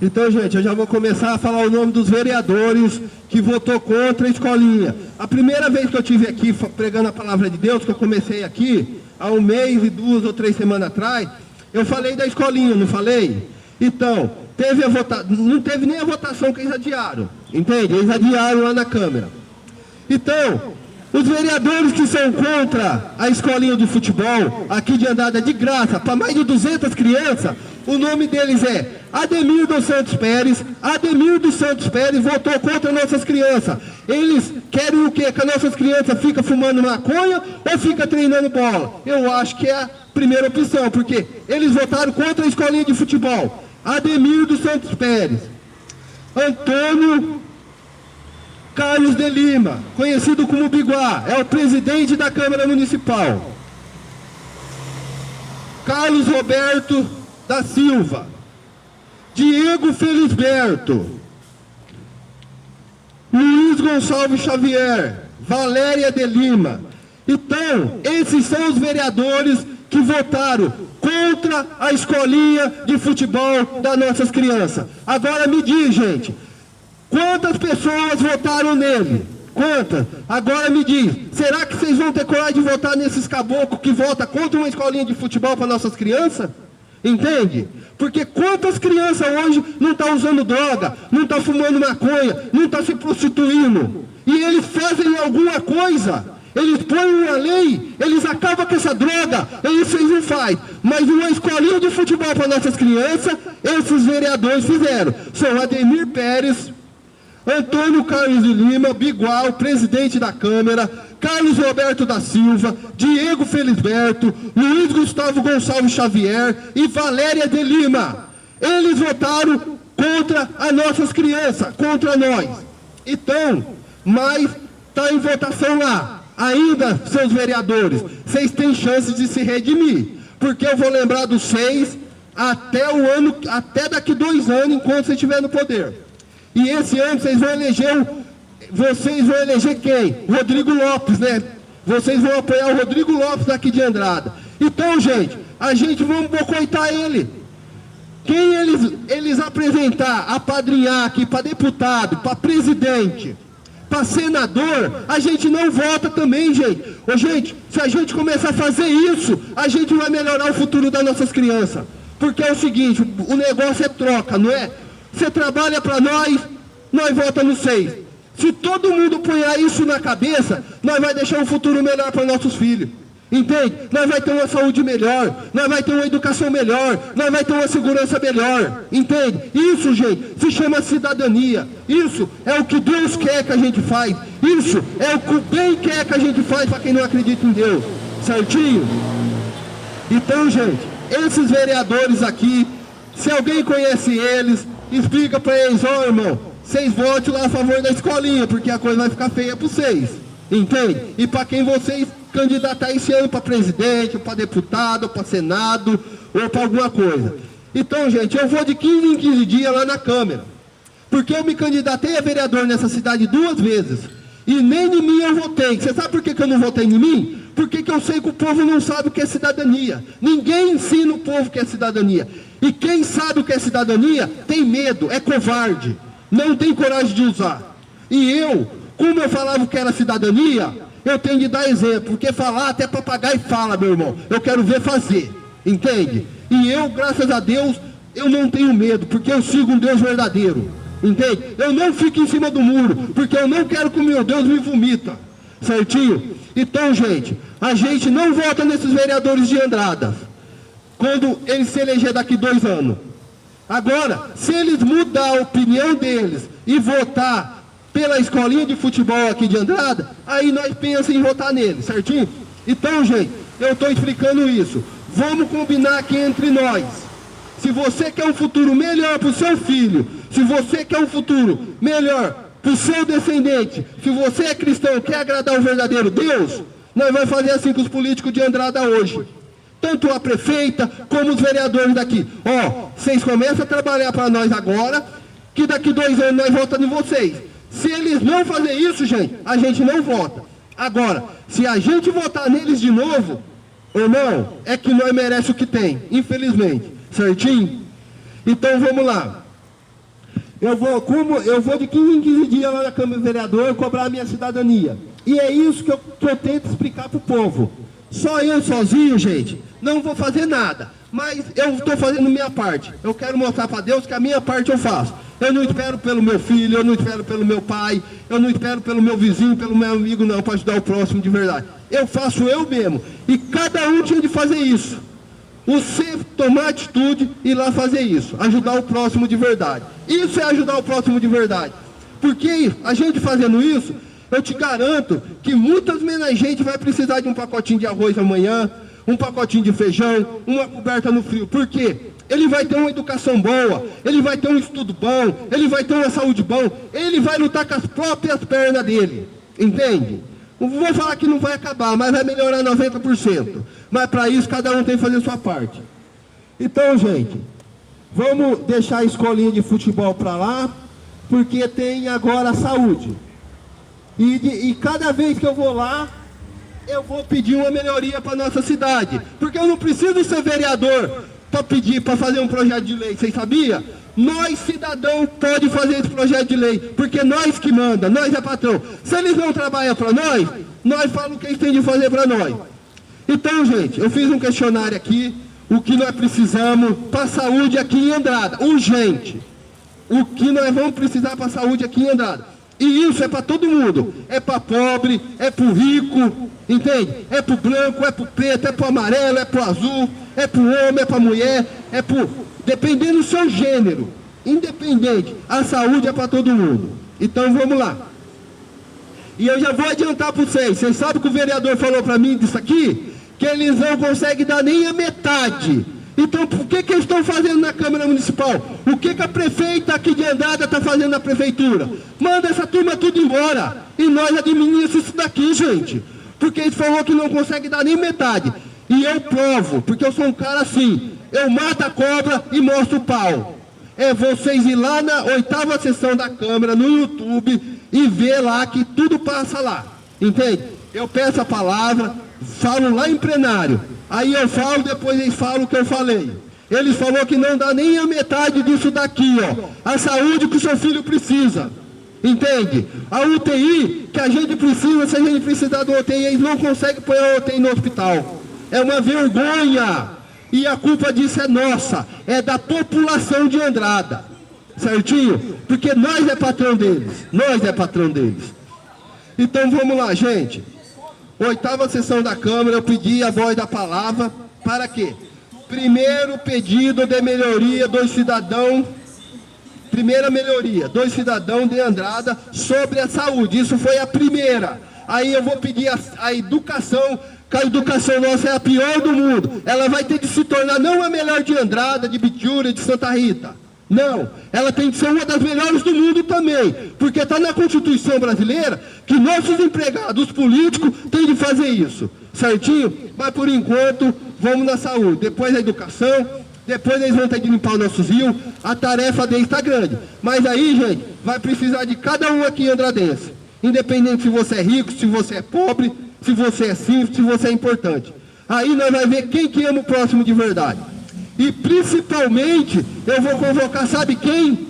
Então, gente, eu já vou começar a falar o nome dos vereadores que votou contra a escolinha. A primeira vez que eu estive aqui pregando a palavra de Deus, que eu comecei aqui, há um mês e 2 ou 3 semanas atrás, eu falei da escolinha, não falei? Então, não teve nem a votação que eles adiaram, entende? Eles adiaram lá na Câmara. Então, os vereadores que são contra a escolinha de futebol, aqui de Andrada, de graça, para mais de 200 crianças, o nome deles é Ademir dos Santos Pérez. Ademir dos Santos Pérez votou contra nossas crianças. Eles querem o quê? Que as nossas crianças ficam fumando maconha ou ficam treinando bola? Eu acho que é a primeira opção, porque eles votaram contra a escolinha de futebol. Ademir dos Santos Pérez. Antônio Carlos de Lima, conhecido como Biguá, é o presidente da Câmara Municipal. Carlos Roberto da Silva. Diego Felisberto. Luiz Gonçalves Xavier. Valéria de Lima. Então, esses são os vereadores que votaram contra a escolinha de futebol das nossas crianças. Agora me diz, gente, quantas pessoas votaram nele? Quantas? Agora me diz, será que vocês vão ter coragem de votar nesses caboclos que votam contra uma escolinha de futebol para nossas crianças? Entende? Porque quantas crianças hoje não estão usando droga, não estão fumando maconha, não estão se prostituindo? E eles fazem alguma coisa, eles põem uma lei, eles acabam com essa droga, e isso eles não fazem. Mas uma escolinha de futebol para nossas crianças, esses vereadores fizeram. São Ademir Pérez, Antônio Carlos de Lima, Bigual, presidente da Câmara, Carlos Roberto da Silva, Diego Felisberto, Luiz Gustavo Gonçalves Xavier e Valéria de Lima. Eles votaram contra as nossas crianças, contra nós. Então, mas está em votação lá. Ainda, seus vereadores, vocês têm chance de se redimir. Porque eu vou lembrar dos 6 até daqui 2 anos, enquanto você estiver no poder. E esse ano vocês vão eleger quem? Rodrigo Lopes, né? Vocês vão apoiar o Rodrigo Lopes daqui de Andrada. Então, gente, a gente vamos boicotar ele. Quem eles apresentar, apadrinhar aqui para deputado, para presidente, para senador, a gente não vota também, gente. Ô, gente, se a gente começar a fazer isso, a gente vai melhorar o futuro das nossas crianças. Porque é o seguinte, o negócio é troca, não é? Você trabalha para nós votamos no 6. Se todo mundo ponhar isso na cabeça, nós vai deixar um futuro melhor para nossos filhos. Entende? Nós vai ter uma saúde melhor, nós vai ter uma educação melhor, nós vai ter uma segurança melhor. Entende? Isso, gente, se chama cidadania. Isso é o que Deus quer que a gente faz. Isso é o que o bem quer que a gente faz para quem não acredita em Deus. Certinho? Então, gente, esses vereadores aqui, se alguém conhece eles, explica para eles, ó, irmão, vocês votem lá a favor da escolinha, porque a coisa vai ficar feia para vocês, entende? E para quem vocês candidatar esse ano para presidente, ou para deputado, ou para senado, ou para alguma coisa. Então, gente, eu vou de 15 em 15 dias lá na Câmara, porque eu me candidatei a vereador nessa cidade 2 vezes, e nem em mim eu votei. Você sabe por que eu não votei em mim? Porque eu sei que o povo não sabe o que é cidadania. Ninguém ensina o povo o que é cidadania. E quem sabe o que é cidadania, tem medo, é covarde, não tem coragem de usar. E eu, como eu falava o que era cidadania, eu tenho de dar exemplo, porque falar até papagaio fala, meu irmão. Eu quero ver fazer, entende? E eu, graças a Deus, eu não tenho medo, porque eu sigo um Deus verdadeiro, entende? Eu não fico em cima do muro, porque eu não quero que o meu Deus me vomita, certinho? Então, gente, a gente não vota nesses vereadores de Andrada quando eles se eleger daqui 2 anos. Agora, se eles mudar a opinião deles e votar pela escolinha de futebol aqui de Andrada, aí nós pensamos em votar neles, certinho? Então, gente, eu estou explicando isso. Vamos combinar aqui entre nós. Se você quer um futuro melhor para o seu filho, se você quer um futuro melhor para o seu descendente, se você é cristão, quer agradar o verdadeiro Deus, nós vamos fazer assim com os políticos de Andrada hoje. Tanto a prefeita como os vereadores daqui. Ó, vocês começam a trabalhar para nós agora, que daqui 2 anos nós votamos em vocês. Se eles não fazerem isso, gente, a gente não vota. Agora, se a gente votar neles de novo, irmão, é que nós merecemos o que tem, infelizmente. Certinho? Então vamos lá. eu vou de 15 em 15 dias lá na Câmara do Vereador cobrar a minha cidadania. E é isso que eu tento explicar para o povo. Só eu sozinho, gente, não vou fazer nada. Mas eu estou fazendo minha parte. Eu quero mostrar para Deus que a minha parte eu faço. Eu não espero pelo meu filho, eu não espero pelo meu pai, eu não espero pelo meu vizinho, pelo meu amigo, não, para ajudar o próximo de verdade. Eu faço eu mesmo. E cada um tinha de fazer isso. Você tomar atitude e ir lá fazer isso. Ajudar o próximo de verdade. Isso é ajudar o próximo de verdade. Porque a gente fazendo isso, eu te garanto que muitas menos gente vai precisar de um pacotinho de arroz amanhã, um pacotinho de feijão, uma coberta no frio. Por quê? Ele vai ter uma educação boa, ele vai ter um estudo bom, ele vai ter uma saúde boa, ele vai lutar com as próprias pernas dele. Entende? Não vou falar que não vai acabar, mas vai melhorar 90%. Mas para isso cada um tem que fazer a sua parte. Então, gente, vamos deixar a escolinha de futebol para lá, porque tem agora a saúde. E cada vez que eu vou lá, eu vou pedir uma melhoria para nossa cidade. Porque eu não preciso ser vereador para pedir, para fazer um projeto de lei. Vocês sabiam? Nós, cidadão, pode fazer esse projeto de lei. Porque nós que manda, nós é patrão. Se eles não trabalham para nós falamos o que eles têm de fazer para nós. Então, gente, eu fiz um questionário aqui. O que nós precisamos para a saúde aqui em Andrada. Urgente. O que nós vamos precisar para a saúde aqui em Andrada. E isso é para todo mundo. É para pobre, é para o rico, entende? É para o branco, é para o preto, é para o amarelo, é para o azul, é para o homem, é para a mulher, é para... Dependendo do seu gênero, independente, a saúde é para todo mundo. Então vamos lá. E eu já vou adiantar para vocês. Vocês sabem que o vereador falou para mim disso aqui? Que eles não conseguem dar nem a metade. Então, por que eles estão fazendo na Câmara Municipal? O que a prefeita aqui de Andrada está fazendo na prefeitura? Manda essa turma tudo embora. E nós administramos isso daqui, gente. Porque eles falaram que não consegue dar nem metade. E eu provo, porque eu sou um cara assim. Eu mato a cobra e mostro o pau. É vocês ir lá na 8ª sessão da Câmara, no YouTube, e ver lá que tudo passa lá. Entende? Eu peço a palavra, falo lá em plenário. Aí eu falo, depois eles falam o que eu falei. Eles falaram que não dá nem a metade disso daqui, ó. A saúde que o seu filho precisa. Entende? A UTI que a gente precisa, se a gente precisar do UTI, eles não conseguem pôr a UTI no hospital. É uma vergonha. E a culpa disso é nossa. É da população de Andrada. Certinho? Porque nós é patrão deles. Nós é patrão deles. Então vamos lá, gente. 8ª sessão da Câmara, eu pedi a voz da palavra, para quê? Primeiro pedido de melhoria dos cidadãos, primeira melhoria, dos cidadãos de Andrada sobre a saúde, isso foi a primeira. Aí eu vou pedir a educação, que a educação nossa é a pior do mundo, ela vai ter de se tornar não a melhor de Andrada, de Bitura, de Santa Rita. Não, ela tem que ser uma das melhores do mundo também, porque está na Constituição brasileira que nossos empregados políticos têm de fazer isso, certinho? Mas por enquanto, vamos na saúde, depois a educação, depois eles vão ter de limpar os nossos rios, a tarefa deles está grande. Mas aí, gente, vai precisar de cada um aqui andradense, independente se você é rico, se você é pobre, se você é simples, se você é importante. Aí nós vamos ver quem que ama o próximo de verdade. E principalmente, eu vou convocar, sabe quem?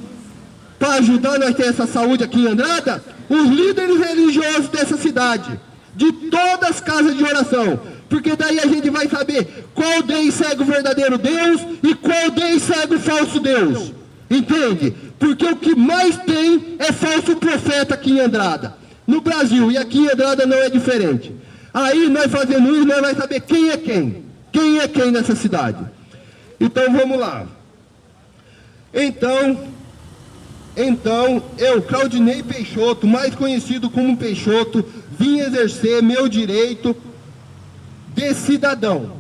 Para ajudar nós a ter essa saúde aqui em Andrada? Os líderes religiosos dessa cidade. De todas as casas de oração. Porque daí a gente vai saber qual deles segue o verdadeiro Deus e qual deles segue o falso Deus. Entende? Porque o que mais tem é falso profeta aqui em Andrada. No Brasil, e aqui em Andrada não é diferente. Aí nós fazendo isso, nós vamos saber quem é quem. Quem é quem nessa cidade. Então vamos lá. Então, eu, Claudinei Peixoto, mais conhecido como Peixoto, vim exercer meu direito de cidadão.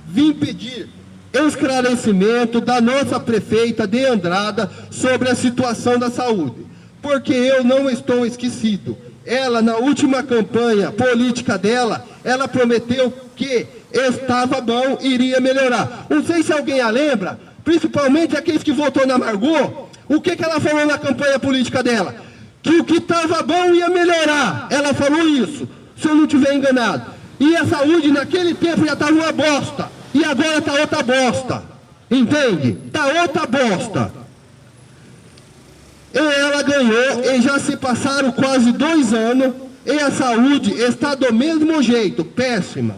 Vim pedir esclarecimento da nossa prefeita de Andrada sobre a situação da saúde. Porque eu não estou esquecido. Ela, na última campanha política dela, ela prometeu que estava bom, iria melhorar. Não sei se alguém a lembra, principalmente aqueles que votou na Margot, o que ela falou na campanha política dela? Que o que estava bom ia melhorar. Ela falou isso, se eu não estiver enganado. E a saúde naquele tempo já estava uma bosta. E agora está outra bosta. Entende? Está outra bosta. ganhou e já se passaram quase 2 anos e a saúde está do mesmo jeito, péssima.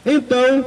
Então,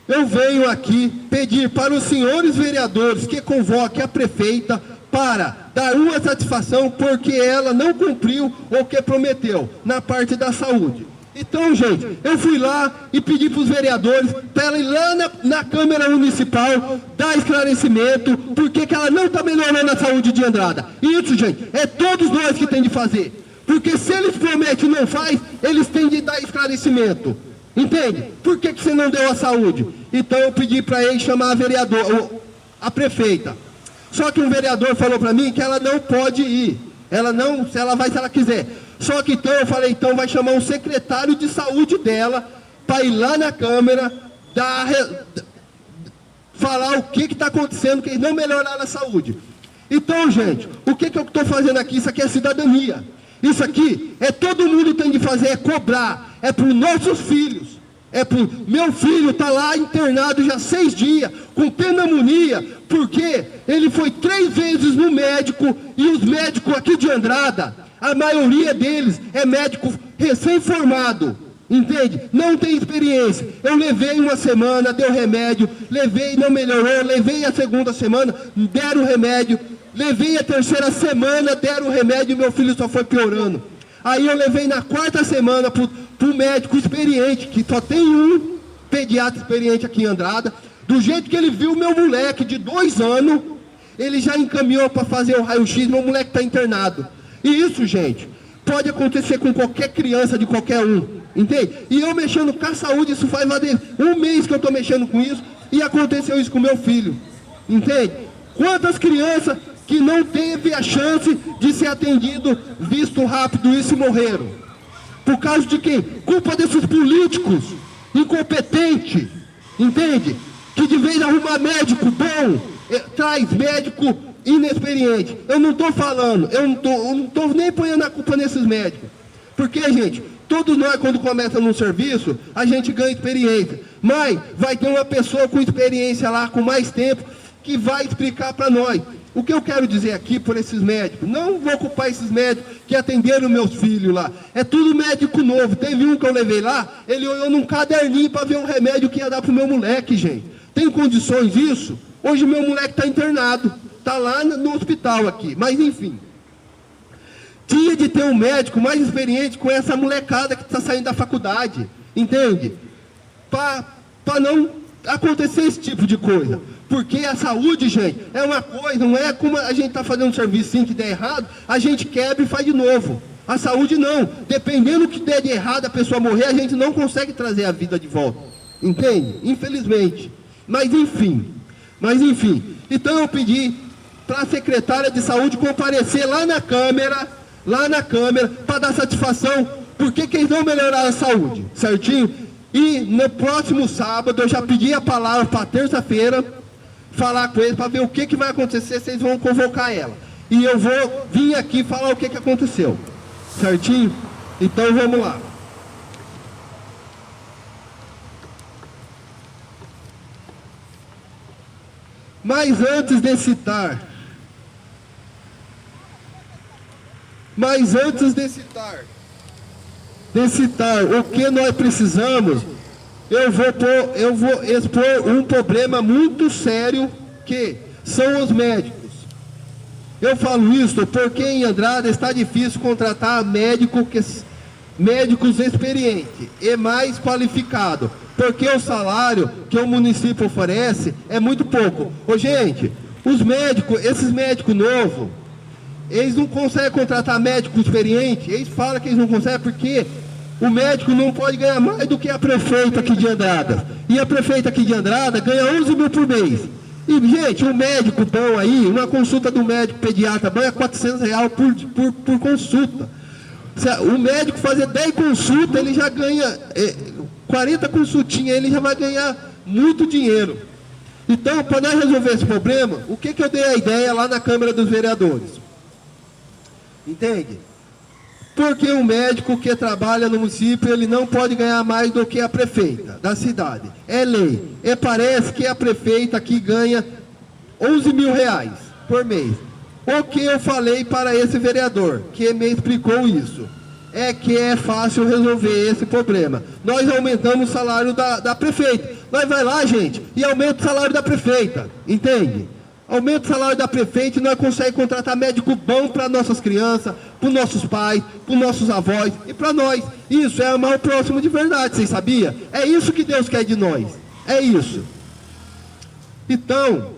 eu venho aqui pedir para os senhores vereadores que convoquem a prefeita para dar uma satisfação porque ela não cumpriu o que prometeu na parte da saúde. Então, gente, eu fui lá e pedi para os vereadores para ela ir lá na Câmara Municipal dar esclarecimento porque que ela não está melhorando a saúde de Andrada. Isso, gente, é todos nós que tem de fazer. Porque se eles prometem e não faz, eles têm de dar esclarecimento. Entende? Por que você não deu a saúde? Então eu pedi para ele chamar a prefeita. Só que um vereador falou para mim que ela não pode ir. Ela não, se ela vai se ela quiser. Só que então eu falei, então vai chamar um secretário de saúde dela para ir lá na Câmara falar o que está acontecendo, que eles não melhoraram a saúde. Então, gente, o que eu estou fazendo aqui? Isso aqui é cidadania. Isso aqui é todo mundo tem de fazer, é cobrar, é para os nossos filhos. Meu filho está lá internado já 6 dias, com pneumonia, porque ele foi 3 vezes no médico, e os médicos aqui de Andrada, a maioria deles é médico recém-formado, entende? Não tem experiência. Eu levei 1 semana, deu remédio, levei, não melhorou, levei a 2ª semana, deram remédio, levei a 3ª semana, deram remédio e meu filho só foi piorando. Aí eu levei na 4ª semana para o médico experiente, que só tem um pediatra experiente aqui em Andrada. Do jeito que ele viu meu moleque de 2 anos, ele já encaminhou para fazer o raio-x, meu moleque está internado. E isso, gente, pode acontecer com qualquer criança de qualquer um, entende? E eu mexendo com a saúde, isso faz mais de 1 mês que eu estou mexendo com isso, e aconteceu isso com meu filho, entende? Quantas crianças que não teve a chance de ser atendido, visto rápido isso e morreram? Por causa de quem? Culpa desses políticos incompetentes, entende? Que de vez de arrumar médico bom, traz médico inexperiente. Eu não estou falando, eu não estou nem ponhando a culpa nesses médicos. Porque, gente, todos nós quando começa num serviço, a gente ganha experiência. Mas vai ter uma pessoa com experiência lá, com mais tempo, que vai explicar para nós. O que eu quero dizer aqui por esses médicos, não vou ocupar esses médicos que atenderam meus filhos lá, é tudo médico novo. Teve um que eu levei lá, ele olhou num caderninho para ver um remédio que ia dar para o meu moleque, gente. Tem condições isso? Hoje meu moleque está internado, está lá no hospital aqui, mas enfim. Tinha de ter um médico mais experiente com essa molecada que está saindo da faculdade, entende? Para não acontecer esse tipo de coisa. Porque a saúde, gente, é uma coisa, não é como a gente está fazendo um serviço assim que der errado, a gente quebra e faz de novo. A saúde não. Dependendo do que der de errado, a pessoa morrer, a gente não consegue trazer a vida de volta. Entende? Infelizmente. Mas enfim. Então eu pedi para a secretária de saúde comparecer lá na Câmara, para dar satisfação, porque eles não melhoraram a saúde, certinho? E no próximo sábado, eu já pedi a palavra para terça-feira, falar com eles para ver o que vai acontecer, se eles vão convocar ela. E eu vou vir aqui falar o que aconteceu. Certinho? Então vamos lá. Mas antes de citar o que nós precisamos, eu vou expor um problema muito sério, que são os médicos. Eu falo isso porque em Andrada está difícil contratar médicos experientes e mais qualificados, porque o salário que o município oferece é muito pouco. Ô, gente, esses médicos novos, eles não conseguem contratar médico experiente, eles falam que eles não conseguem porque o médico não pode ganhar mais do que a prefeita aqui de Andrada. E a prefeita aqui de Andrada ganha 11 mil por mês. E, gente, um médico bom aí, uma consulta do médico pediatra bom é R$400 por consulta. Se o médico fazer 10 consultas, ele já ganha 40 consultinhas, ele já vai ganhar muito dinheiro. Então, para nós resolver esse problema, o que eu dei a ideia lá na Câmara dos Vereadores? Entende? Porque o médico que trabalha no município, ele não pode ganhar mais do que a prefeita da cidade. É lei. E parece que a prefeita aqui ganha R$11 mil por mês. O que eu falei para esse vereador, que me explicou isso, é que é fácil resolver esse problema. Nós aumentamos o salário da prefeita. Nós vai lá, gente, e aumenta o salário da prefeita, entende? Aumenta o salário da prefeita e nós conseguimos contratar médico bom para nossas crianças, para os nossos pais, para os nossos avós e para nós. Isso é amar o próximo de verdade, vocês sabiam? É isso que Deus quer de nós, é isso. Então,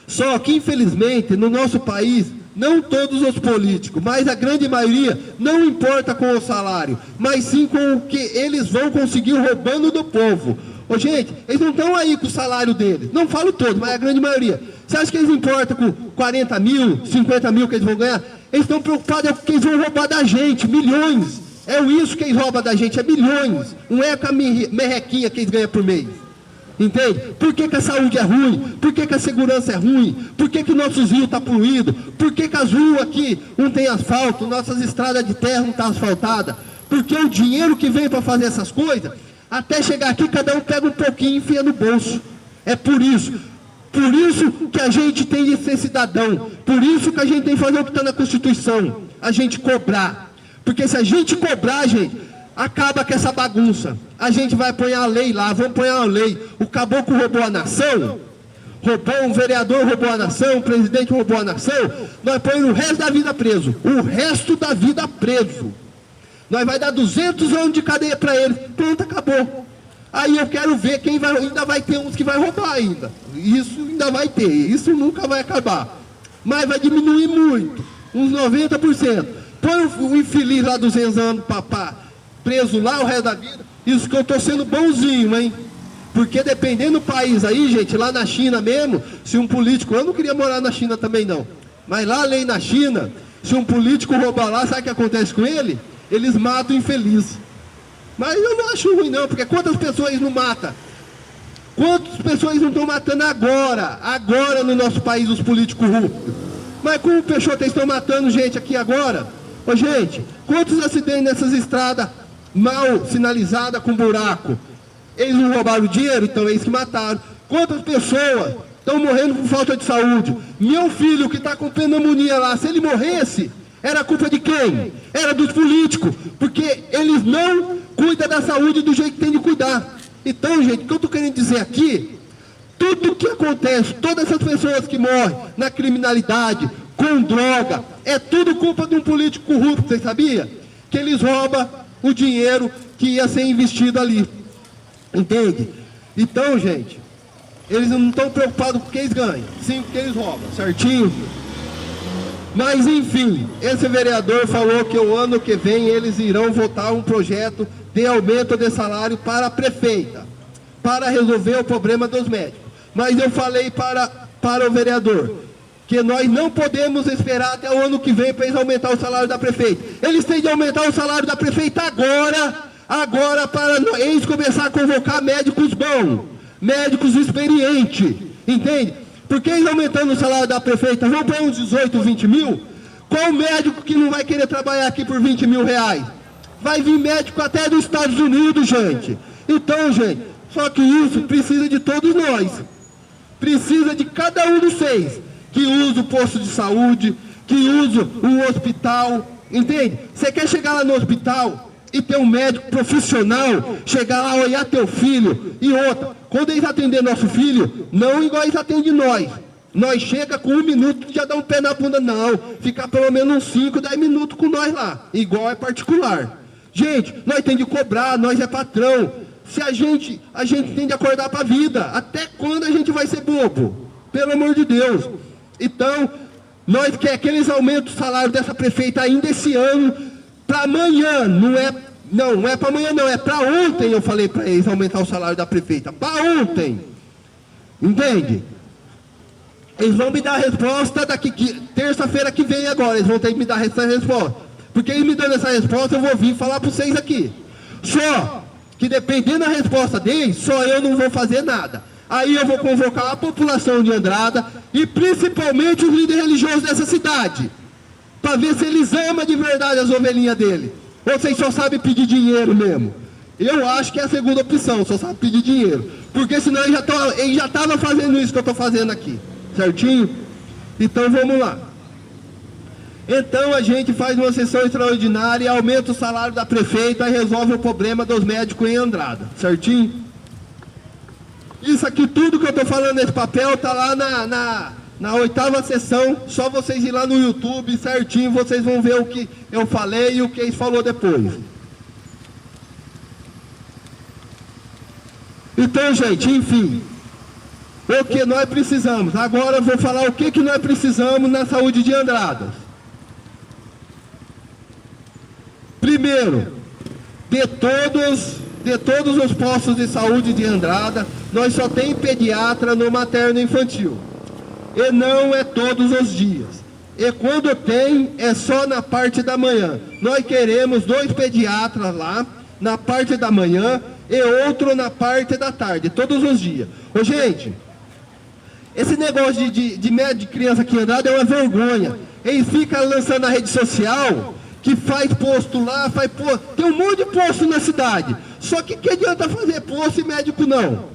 só que infelizmente no nosso país, não todos os políticos, mas a grande maioria, não importa com o salário, mas sim com o que eles vão conseguir roubando do povo. Ô, gente, eles não estão aí com o salário deles, não falo todos, mas a grande maioria. Você acha que eles importam com 40 mil, 50 mil que eles vão ganhar? Eles estão preocupados que eles vão roubar da gente, milhões. É isso que eles roubam da gente, é milhões. Não é com a merrequinha que eles ganham por mês. Entende? Por que a saúde é ruim? Por que a segurança é ruim? Por que nossos rios estão poluídos? Por que as ruas aqui não tem asfalto? Nossas estradas de terra não estão asfaltadas? Porque o dinheiro que vem para fazer essas coisas, até chegar aqui, cada um pega um pouquinho e enfia no bolso. É por isso. Por isso que a gente tem de ser cidadão. Por isso que a gente tem que fazer o que está na Constituição. A gente cobrar. Porque se a gente cobrar, gente, acaba com essa bagunça. A gente vai pôr a lei lá, vamos pôr a lei. O caboclo roubou a nação, um vereador roubou a nação, um presidente roubou a nação, nós põemos o resto da vida preso. O resto da vida preso. Nós vai dar 200 anos de cadeia para ele. Pronto, acabou. Aí eu quero ver quem vai, ainda vai ter uns que vai roubar ainda. Isso ainda vai ter, isso nunca vai acabar. Mas vai diminuir muito, uns 90%. Põe o infeliz lá 200 anos, papá, preso lá o resto da vida. Isso que eu estou sendo bonzinho, hein? Porque dependendo do país aí, gente, lá na China mesmo, se um político, eu não queria morar na China também não, mas lá além na China, se um político roubar lá, sabe o que acontece com ele? Eles matam o infeliz. Mas eu não acho ruim não, porque quantas pessoas não matam? Quantas pessoas não estão matando agora no nosso país, os políticos corruptos? Mas como o Peixoto estão matando gente aqui agora? Ô gente, quantos acidentes nessas estradas mal sinalizadas com buraco? Eles não roubaram dinheiro, então eles que mataram. Quantas pessoas estão morrendo por falta de saúde? Meu filho que está com pneumonia lá, se ele morresse, era culpa de quem? Era dos políticos, porque eles não cuidam da saúde do jeito que tem de cuidar. Então, gente, o que eu estou querendo dizer aqui, tudo o que acontece, todas essas pessoas que morrem na criminalidade, com droga, é tudo culpa de um político corrupto, você sabia? Que eles roubam o dinheiro que ia ser investido ali. Entende? Então, gente, eles não estão preocupados com o que eles ganham, sim com o que eles roubam, certinho? Mas, enfim, esse vereador falou que o ano que vem eles irão votar um projeto de aumento de salário para a prefeita, para resolver o problema dos médicos. Mas eu falei para o vereador que nós não podemos esperar até o ano que vem para eles aumentar o salário da prefeita. Eles têm de aumentar o salário da prefeita agora para eles começar a convocar médicos bons, médicos experientes, entende? Porque eles aumentando o salário da prefeita, vão para uns 18, 20 mil, qual médico que não vai querer trabalhar aqui por 20 mil reais? Vai vir médico até dos Estados Unidos, gente. Então, gente, só que isso precisa de todos nós. Precisa de cada um dos seis, que usa o posto de saúde, que usa o hospital, entende? Você quer chegar lá no hospital e ter um médico profissional, chegar lá, olhar teu filho, e outra, quando eles atendem nosso filho, não igual eles atendem nós. Nós chega com 1 minuto e já dá um pé na bunda, não. Ficar pelo menos uns 5, 10 minutos com nós lá, igual é particular. Gente, nós temos de cobrar, nós é patrão. Se a gente tem de acordar para a vida. Até quando a gente vai ser bobo? Pelo amor de Deus. Então, nós queremos que eles aumentem o salário dessa prefeita ainda esse ano, para amanhã, não é para amanhã não, é para ontem eu falei para eles aumentar o salário da prefeita, para ontem, entende? Eles vão me dar a resposta terça-feira que vem agora, eles vão ter que me dar essa resposta, porque eles me dando essa resposta eu vou vir falar para vocês aqui, só que dependendo da resposta deles, só eu não vou fazer nada, aí eu vou convocar a população de Andrada e principalmente os líderes religiosos dessa cidade, para ver se eles amam de verdade as ovelhinhas dele. Ou vocês só sabem pedir dinheiro mesmo? Eu acho que é a segunda opção, só sabe pedir dinheiro. Porque senão ele já estava fazendo isso que eu estou fazendo aqui. Certinho? Então vamos lá. Então a gente faz uma sessão extraordinária e aumenta o salário da prefeita e resolve o problema dos médicos em Andrada, certinho? Isso aqui, tudo que eu estou falando nesse papel, está lá na 8ª sessão. Só vocês ir lá no YouTube certinho, vocês vão ver o que eu falei e o que eles falou depois. Então, gente, enfim, o que nós precisamos? Agora eu vou falar o que nós precisamos na saúde de Andradas. Primeiro, de todos os postos de saúde de Andrada, nós só tem pediatra no materno infantil. E não é todos os dias. E quando tem, é só na parte da manhã. Nós queremos 2 pediatras lá, na parte da manhã, e outro na parte da tarde, todos os dias. Ô, gente, esse negócio de médico de criança aqui em Andrada é uma vergonha. Eles ficam lançando na rede social que faz posto lá, faz posto. Tem um monte de posto na cidade. Só que adianta fazer posto e médico não?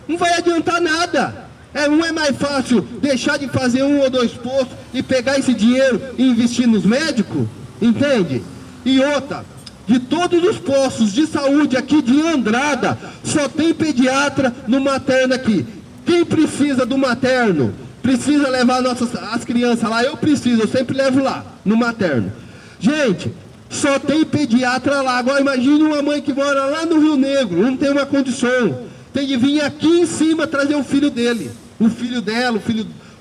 Não vai adiantar nada. Não é mais fácil deixar de fazer 1 ou 2 postos e pegar esse dinheiro e investir nos médicos? Entende? E outra, de todos os postos de saúde aqui de Andrada, só tem pediatra no materno aqui. Quem precisa do materno, precisa levar as crianças lá, eu sempre levo lá, no materno. Gente, só tem pediatra lá. Agora imagine uma mãe que mora lá no Rio Negro, não tem uma condição, tem de vir aqui em cima trazer o filho dele, o filho dela,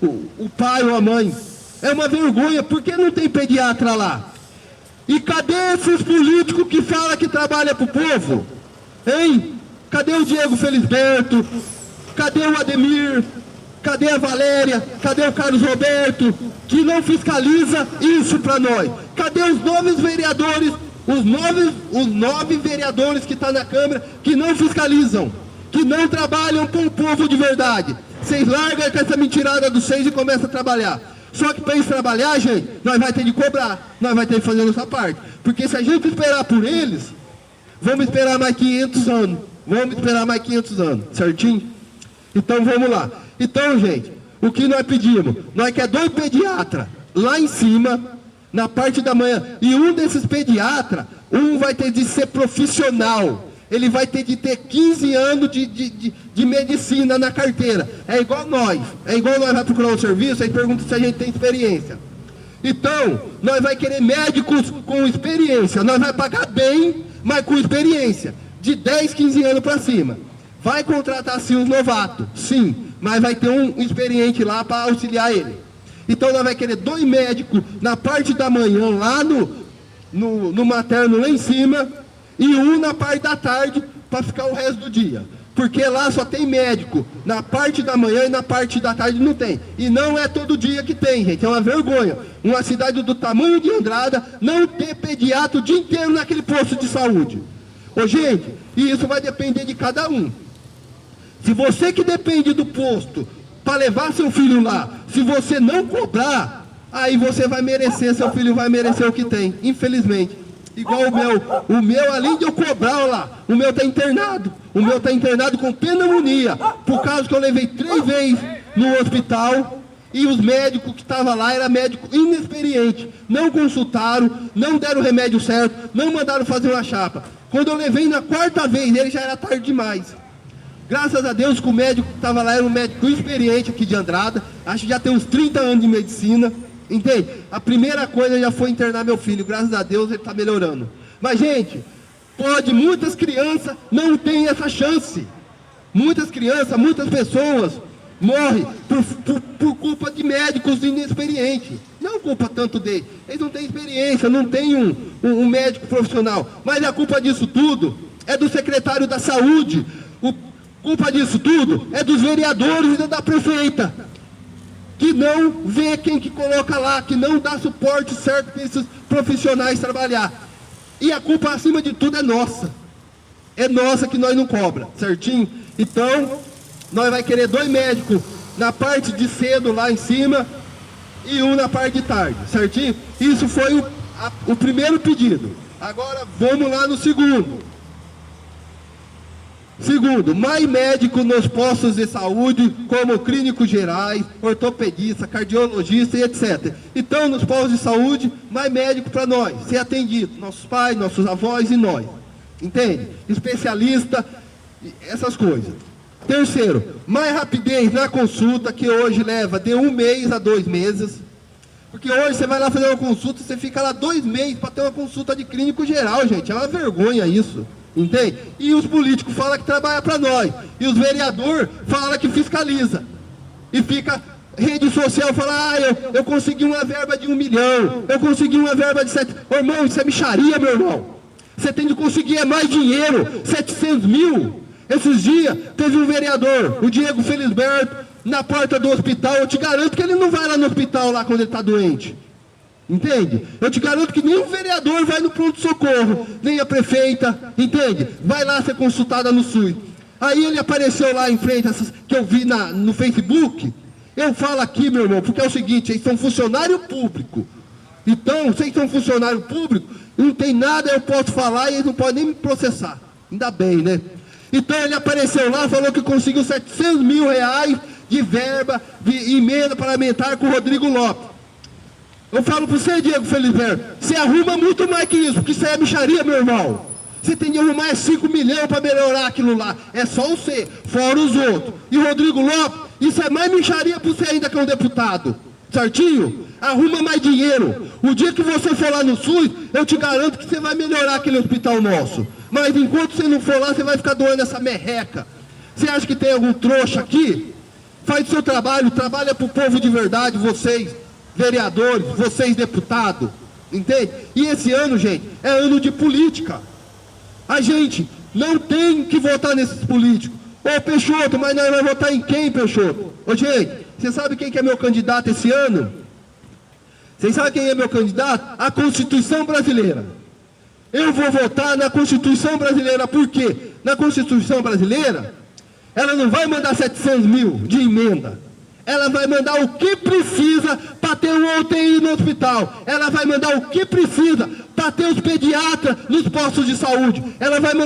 o pai ou a mãe. É uma vergonha, por que não tem pediatra lá? E cadê esses políticos que falam que trabalham para o povo? Hein? Cadê o Diego Felisberto? Cadê o Ademir? Cadê a Valéria? Cadê o Carlos Roberto? Que não fiscaliza isso para nós. Cadê os 9 vereadores? Os 9 vereadores que estão na Câmara que não fiscalizam, que não trabalham com o povo de verdade. Vocês largam com essa mentirada dos 6 e começam a trabalhar. Só que para eles trabalhar, gente, nós vamos ter de cobrar, nós vamos ter de fazer a nossa parte. Porque se a gente esperar por eles, vamos esperar mais 500 anos. Vamos esperar mais 500 anos, certinho? Então vamos lá. Então, gente, o que nós pedimos? Nós queremos 2 pediatras lá em cima, na parte da manhã. E um desses pediatras, vai ter de ser profissional. Ele vai ter de ter 15 anos de medicina na carteira. É igual nós vai procurar um serviço, aí pergunta se a gente tem experiência. Então, nós vai querer médicos com experiência. Nós vai pagar bem, mas com experiência. De 10, 15 anos para cima. Vai contratar sim os novatos, sim, mas vai ter um experiente lá para auxiliar ele. Então nós vai querer 2 médicos na parte da manhã, lá no materno lá em cima, e um na parte da tarde para ficar o resto do dia. Porque lá só tem médico na parte da manhã e na parte da tarde não tem. E não é todo dia que tem, gente, é uma vergonha. Uma cidade do tamanho de Andrada não ter pediatra o dia inteiro naquele posto de saúde. Ô, gente, e isso vai depender de cada um. Se você que depende do posto para levar seu filho lá, se você não cobrar, aí você vai merecer, seu filho vai merecer o que tem, infelizmente. Igual o meu, além de eu cobrar lá, o meu está internado. O meu está internado com pneumonia, por causa que eu levei 3 vezes no hospital e os médicos que estavam lá eram médicos inexperientes. Não consultaram, não deram o remédio certo, não mandaram fazer uma chapa. Quando eu levei na 4ª vez, ele já era tarde demais. Graças a Deus que o médico que estava lá era um médico experiente aqui de Andrada, acho que já tem uns 30 anos de medicina, entende? A primeira coisa já foi internar meu filho, graças a Deus ele está melhorando. Mas, gente, muitas crianças não têm essa chance. Muitas crianças, muitas pessoas morrem por culpa de médicos inexperientes. Não culpa tanto deles, eles não têm experiência, não tem um médico profissional. Mas a culpa disso tudo é do secretário da saúde. Culpa disso tudo é dos vereadores e da prefeita, que não vê quem que coloca lá, que não dá suporte certo para esses profissionais trabalhar. E a culpa, acima de tudo, é nossa. É nossa que nós não cobra, certinho? Então, nós vai querer 2 médicos na parte de cedo lá em cima e um na parte de tarde, certinho? Isso foi o primeiro pedido. Agora, vamos lá no segundo. Segundo, mais médicos nos postos de saúde, como clínicos gerais, ortopedista, cardiologista e etc. Então, nos postos de saúde, mais médico para nós, ser atendido, nossos pais, nossos avós e nós. Entende? Especialista, essas coisas. Terceiro, mais rapidez na consulta, que hoje leva de 1 mês a 2 meses. Porque hoje você vai lá fazer uma consulta, você fica lá 2 meses para ter uma consulta de clínico geral, gente. É uma vergonha isso. Entende? E os políticos falam que trabalham para nós. E os vereadores falam que fiscaliza. E fica rede social fala, eu consegui uma verba de 1 milhão, eu consegui uma verba de 7. Ô, irmão, isso é mixaria, meu irmão. Você tem de conseguir mais dinheiro, 700 mil. Esses dias teve um vereador, o Diego Felisberto, na porta do hospital. Eu te garanto que ele não vai lá no hospital lá quando ele está doente. Entende? Eu te garanto que nenhum vereador vai no pronto-socorro, nem a prefeita, entende? Vai lá ser consultada no SUS. Aí ele apareceu lá em frente, essas, que eu vi no Facebook. Eu falo aqui, meu irmão, porque é o seguinte, eles são funcionário público. Então, vocês são funcionário público, não tem nada, eu posso falar e eles não podem nem me processar. Ainda bem, né? Então ele apareceu lá, falou que conseguiu 700 mil reais de verba, de emenda parlamentar com o Rodrigo Lopes. Eu falo para você, Diego Felisberto, você arruma muito mais que isso, porque isso aí é mixaria, meu irmão. Você tem de arrumar 5 milhões para melhorar aquilo lá. É só você, fora os outros. E o Rodrigo Lopes, isso é mais mixaria para você ainda que é um deputado. Certinho? Arruma mais dinheiro. O dia que você for lá no SUS, eu te garanto que você vai melhorar aquele hospital nosso. Mas enquanto você não for lá, você vai ficar doando essa merreca. Você acha que tem algum trouxa aqui? Faz o seu trabalho, trabalha para o povo de verdade, vocês, vereadores, vocês, deputados. Entende? E esse ano, gente, é ano de política. A gente não tem que votar nesses políticos. Ô, Peixoto, mas nós vamos votar em quem, Peixoto? Ô, gente, você sabe quem que é meu candidato esse ano? Vocês sabem quem é meu candidato? A Constituição Brasileira. Eu vou votar na Constituição Brasileira. Por quê? Na Constituição Brasileira, ela não vai mandar 700 mil de emenda. Ela vai mandar o que precisa para ter um UTI no hospital. Ela vai mandar o que precisa para ter os pediatras nos postos de saúde. Ela vai mandar